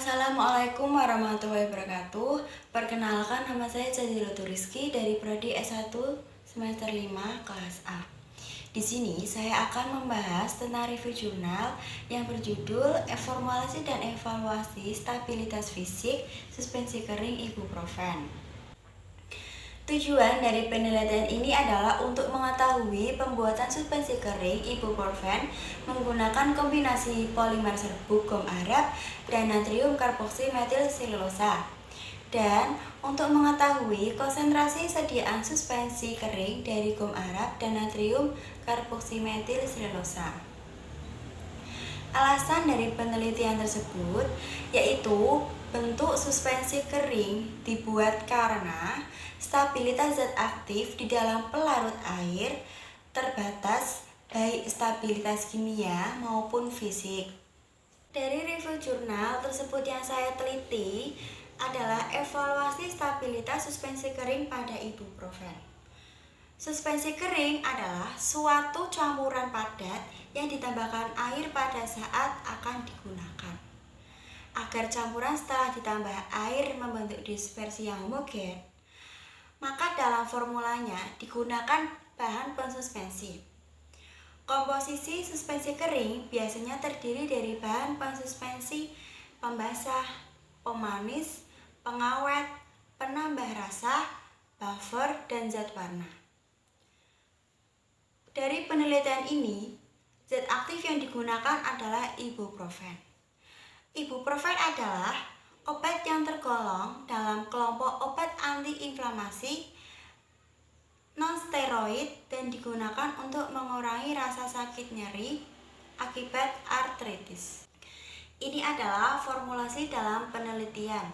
Assalamualaikum warahmatullahi wabarakatuh. Perkenalkan, nama saya Jazilatu Rizky dari Prodi S1 semester 5 kelas A. Di sini saya akan membahas tentang review jurnal yang berjudul Formulasi dan Evaluasi Stabilitas Fisik Suspensi Kering Ibuprofen. Tujuan dari penelitian ini adalah untuk mengetahui pembuatan suspensi kering ibuprofen menggunakan kombinasi polimer serbuk gum arab dan natrium karboksi metil selulosa, dan untuk mengetahui konsentrasi sediaan suspensi kering dari gum arab dan natrium karboksi metil selulosa. Alasan dari penelitian tersebut yaitu bentuk suspensi kering dibuat karena stabilitas zat aktif di dalam pelarut air terbatas, baik stabilitas kimia maupun fisik. Dari review jurnal tersebut yang saya teliti adalah evaluasi stabilitas suspensi kering pada ibuprofen. Suspensi kering adalah suatu campuran padat yang ditambahkan air pada saat akan digunakan. Agar campuran setelah ditambah air membentuk dispersi yang homogen, maka dalam formulanya digunakan bahan pensuspensi. Komposisi suspensi kering biasanya terdiri dari bahan pensuspensi pembasah, pemanis, pengawet, penambah rasa, buffer, dan zat warna. Dari penelitian ini, zat aktif yang digunakan adalah ibuprofen. Ibuprofen adalah obat yang tergolong dalam kelompok obat antiinflamasi non-steroid dan digunakan untuk mengurangi rasa sakit nyeri akibat artritis. Ini adalah formulasi dalam penelitian.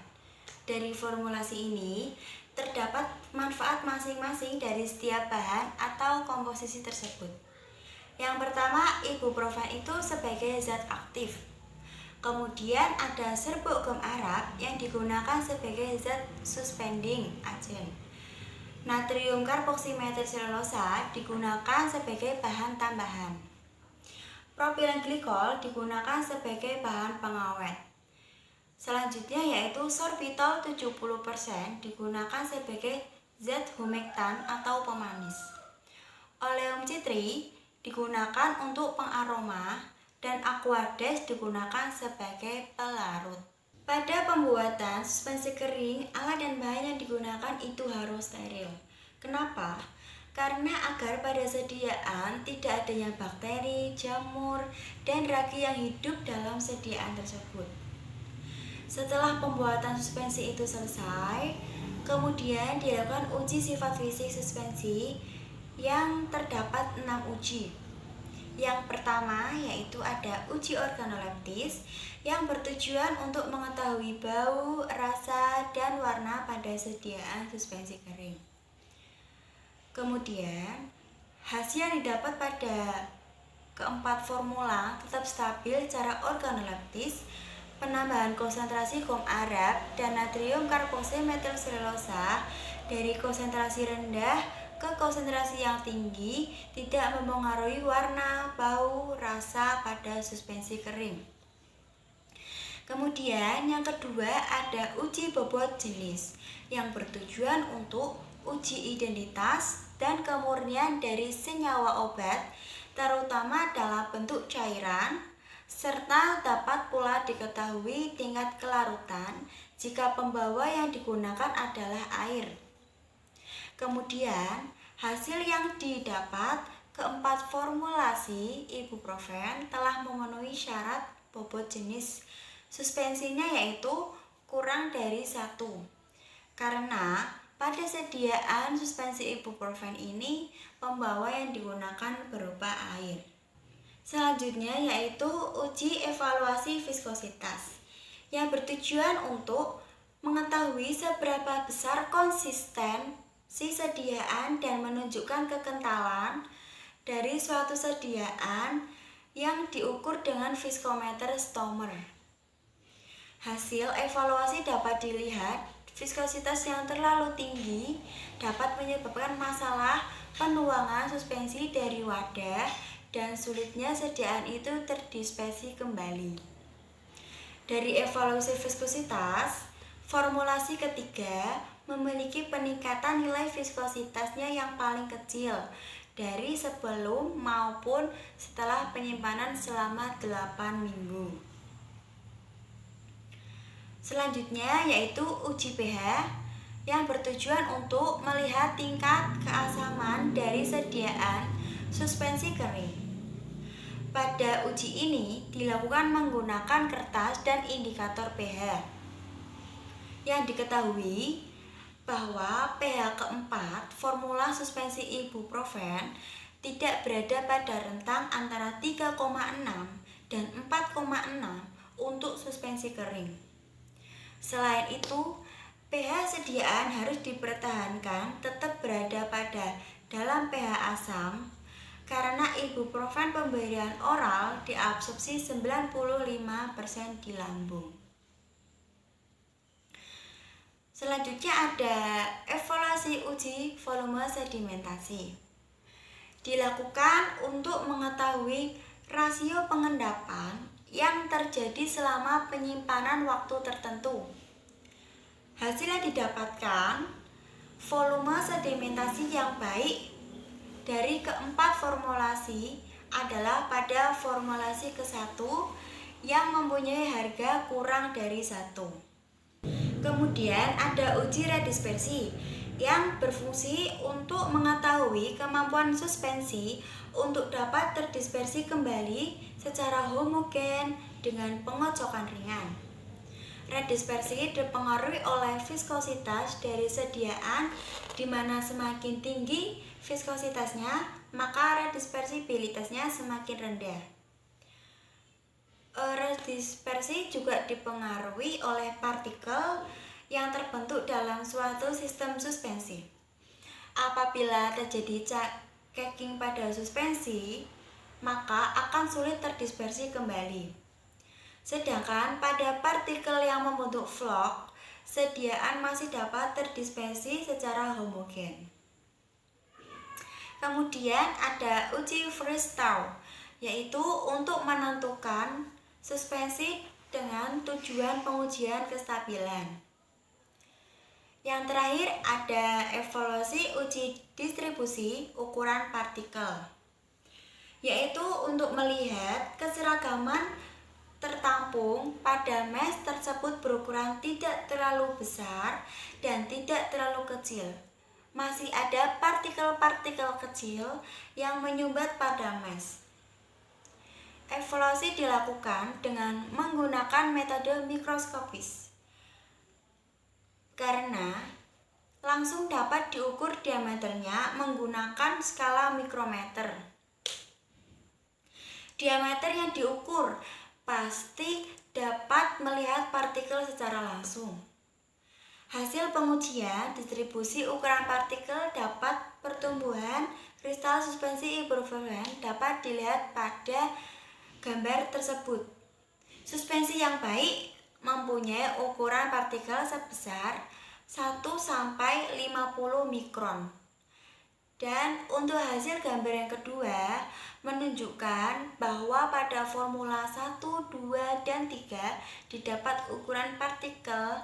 Dari formulasi ini terdapat manfaat masing-masing dari setiap bahan atau komposisi tersebut. Yang pertama, ibuprofen itu sebagai zat aktif. Kemudian ada serbuk gum arab yang digunakan sebagai zat suspending agent. Natrium karboksimetil selulosa digunakan sebagai bahan tambahan. Propilen glikol digunakan sebagai bahan pengawet. Selanjutnya yaitu sorbitol 70% digunakan sebagai zat humektan atau pemanis. Oleum citri digunakan untuk pengaroma dan aquades digunakan sebagai pelarut. Pada pembuatan suspensi kering, alat dan bahan yang digunakan itu harus steril. Kenapa? Karena agar pada sediaan tidak adanya bakteri, jamur, dan ragi yang hidup dalam sediaan tersebut. Setelah pembuatan suspensi itu selesai, kemudian dilakukan uji sifat fisik suspensi yang terdapat 6 uji. Yang pertama yaitu ada uji organoleptis yang bertujuan untuk mengetahui bau, rasa, dan warna pada sediaan suspensi kering. Kemudian, hasil yang didapat pada keempat formula tetap stabil secara organoleptis. Penambahan konsentrasi gum arab dan natrium karboksimetil selulosa dari konsentrasi rendah ke konsentrasi yang tinggi tidak mempengaruhi warna, bau, rasa pada suspensi kering. Kemudian yang kedua ada uji bobot jenis yang bertujuan untuk uji identitas dan kemurnian dari senyawa obat, terutama dalam bentuk cairan, serta dapat pula diketahui tingkat kelarutan jika pembawa yang digunakan adalah air. Kemudian, hasil yang didapat keempat formulasi ibuprofen telah memenuhi syarat bobot jenis suspensinya yaitu kurang dari 1. Karena pada sediaan suspensi ibuprofen ini, pembawa yang digunakan berupa air. Selanjutnya yaitu uji evaluasi viskositas yang bertujuan untuk mengetahui seberapa besar konsistensi sediaan dan menunjukkan kekentalan dari suatu sediaan yang diukur dengan viskometer Stomer. Hasil evaluasi dapat dilihat, viskositas yang terlalu tinggi dapat menyebabkan masalah penuangan suspensi dari wadah dan sulitnya sediaan itu terdispersi kembali. Dari evaluasi viskositas, formulasi ketiga memiliki peningkatan nilai viskositasnya yang paling kecil dari sebelum maupun setelah penyimpanan selama 8 minggu. Selanjutnya yaitu uji pH yang bertujuan untuk melihat tingkat keasaman dari sediaan suspensi kering. Pada uji ini dilakukan menggunakan kertas dan indikator pH. Yang diketahui bahwa pH keempat formula suspensi ibuprofen tidak berada pada rentang antara 3,6 dan 4,6 untuk suspensi kering. Selain itu, pH sediaan harus dipertahankan tetap berada pada dalam pH asam karena ibuprofen pemberian oral diabsorpsi 95% di lambung. Selanjutnya ada evaluasi uji volume sedimentasi. Dilakukan untuk mengetahui rasio pengendapan yang terjadi selama penyimpanan waktu tertentu. Hasil yang didapatkan, volume sedimentasi yang baik dari keempat formulasi adalah pada formulasi ke-1 yang mempunyai harga kurang dari 1. Kemudian ada uji redispersi yang berfungsi untuk mengetahui kemampuan suspensi untuk dapat terdispersi kembali secara homogen dengan pengocokan ringan. Redispersi dipengaruhi oleh viskositas dari sediaan, di mana semakin tinggi viskositasnya, maka redispersibilitasnya semakin rendah. Redispersi juga dipengaruhi oleh partikel yang terbentuk dalam suatu sistem suspensi. Apabila terjadi cracking pada suspensi, maka akan sulit terdispersi kembali. Sedangkan pada partikel yang membentuk vlog, sediaan masih dapat terdispersi secara homogen. Kemudian ada uji Freestyle, yaitu untuk menentukan suspensi dengan tujuan pengujian kestabilan. Yang terakhir ada evaluasi uji distribusi ukuran partikel, yaitu untuk melihat keseragaman tertampung pada mesh tersebut berukuran tidak terlalu besar dan tidak terlalu kecil. Masih ada partikel-partikel kecil yang menyumbat pada mesh. Evaluasi dilakukan dengan menggunakan metode mikroskopis karena langsung dapat diukur diameternya menggunakan skala mikrometer. Diameter yang diukur pasti dapat melihat partikel secara langsung. Hasil pengujian distribusi ukuran partikel dapat pertumbuhan kristal suspensi ibuprofen dapat dilihat pada gambar tersebut. Suspensi yang baik mempunyai ukuran partikel sebesar 1-50 mikron. Dan untuk hasil gambar yang kedua menunjukkan bahwa pada formula 1, 2, dan 3 didapat ukuran partikel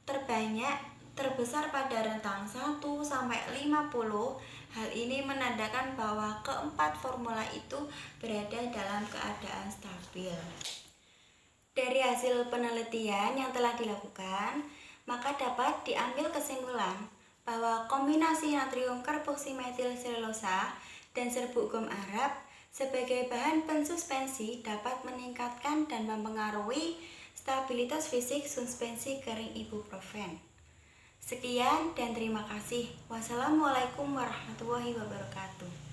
terbanyak terbesar pada rentang 1-50. Hal ini menandakan bahwa keempat formula itu berada dalam keadaan stabil. Dari hasil penelitian yang telah dilakukan, maka dapat diambil kesimpulan bahwa kombinasi natrium karboksimetil selulosa dan serbuk gum Arab sebagai bahan pensuspensi dapat meningkatkan dan mempengaruhi stabilitas fisik suspensi kering ibuprofen. Sekian dan terima kasih. Wassalamualaikum warahmatullahi wabarakatuh.